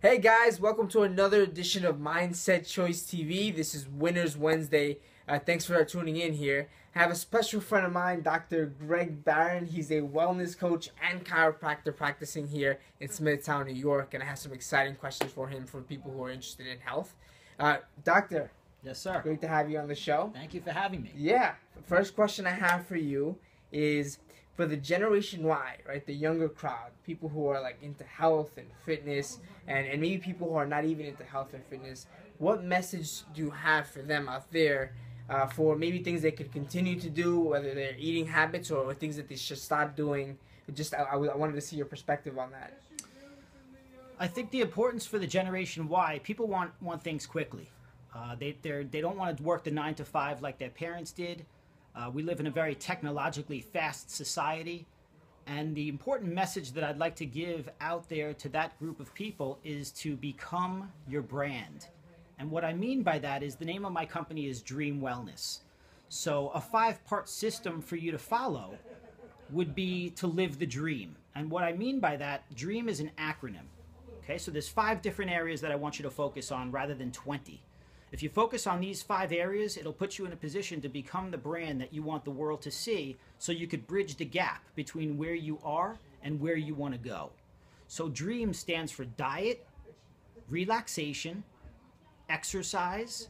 Hey guys, welcome to another edition of Mindset Choice TV. This is Winners Wednesday. Thanks for tuning in here. I have a special friend of mine, Dr. Gregg Baron. He's a wellness coach and chiropractor practicing here in Smithtown, New York, and I have some exciting questions for him for people who are interested in health. Doctor. Yes, sir. Great to have you on the show. Thank you for having me. Yeah. First question I have for you is for the Generation Y, right? The younger crowd, people who are like into health and fitness, and maybe people who are not even into health and fitness. What message do you have for them out there for maybe things they could continue to do, whether they're eating habits or things that they should stop doing? I wanted to see your perspective on that. I think the importance for the Generation Y, people want things quickly. They don't want to work the 9 to 5 like their parents did. We live in a very technologically fast society, and the important message that I'd like to give out there to that group of people is to become your brand. And what I mean by that is the name of my company is Dream Wellness. So a 5-part system for you to follow would be to live the dream. And what I mean by that, dream is an acronym. Okay, so there's 5 different areas that I want you to focus on rather than 20. If you focus on these 5 areas, it'll put you in a position to become the brand that you want the world to see, so you could bridge the gap between where you are and where you want to go. So DREAM stands for diet, relaxation, exercise,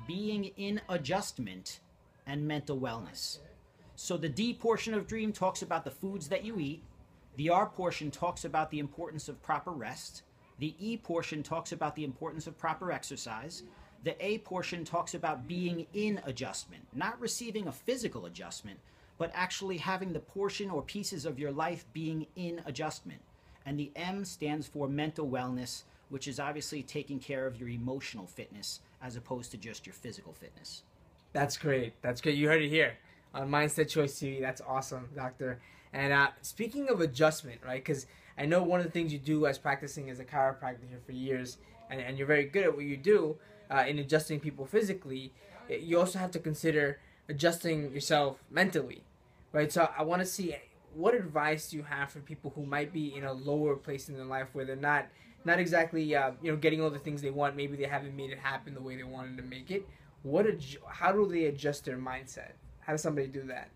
being in adjustment, and mental wellness. So the D portion of DREAM talks about the foods that you eat. The R portion talks about the importance of proper rest. The E portion talks about the importance of proper exercise. The A portion talks about being in adjustment, not receiving a physical adjustment, but actually having the portion or pieces of your life being in adjustment. And the M stands for mental wellness, which is obviously taking care of your emotional fitness as opposed to just your physical fitness. That's great. That's great. You heard it here on Mindset Choice TV. That's awesome, Doctor. And speaking of adjustment, right, because I know one of the things you do as practicing as a chiropractor here for years, and you're very good at what you do, in adjusting people physically, you also have to consider adjusting yourself mentally, right? So I want to see, what advice do you have for people who might be in a lower place in their life where they're not exactly getting all the things they want. Maybe they haven't made it happen the way they wanted to make it. How do they adjust their mindset? How does somebody do that?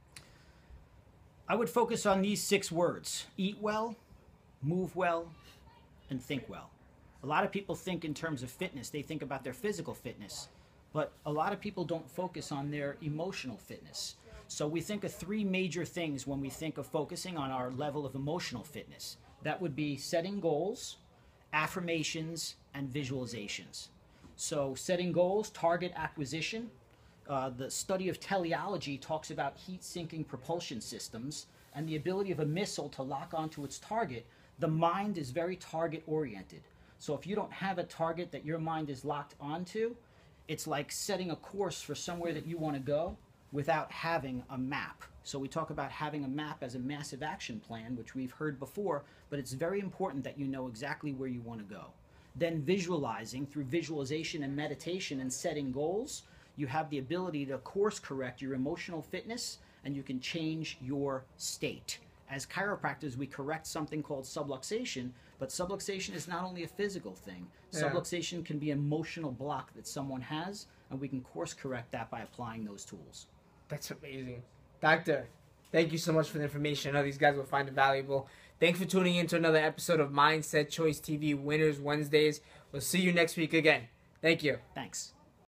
I would focus on these 6 words: eat well, move well, and think well. A lot of people think in terms of fitness. They think about their physical fitness, but a lot of people don't focus on their emotional fitness. So we think of 3 major things when we think of focusing on our level of emotional fitness. That would be setting goals, affirmations, and visualizations. So setting goals, target acquisition. The study of teleology talks about heat-sinking propulsion systems and the ability of a missile to lock onto its target. The mind is very target-oriented. So if you don't have a target that your mind is locked onto, it's like setting a course for somewhere that you want to go without having a map. So we talk about having a map as a massive action plan, which we've heard before, but it's very important that you know exactly where you want to go. Then visualizing, through visualization and meditation and setting goals, you have the ability to course correct your emotional fitness, and you can change your state. As chiropractors, we correct something called subluxation, but subluxation is not only a physical thing. Yeah. Subluxation can be an emotional block that someone has, and we can course correct that by applying those tools. That's amazing. Doctor, thank you so much for the information. I know these guys will find it valuable. Thanks for tuning in to another episode of Mindset Choice TV Winners Wednesdays. We'll see you next week again. Thank you. Thanks.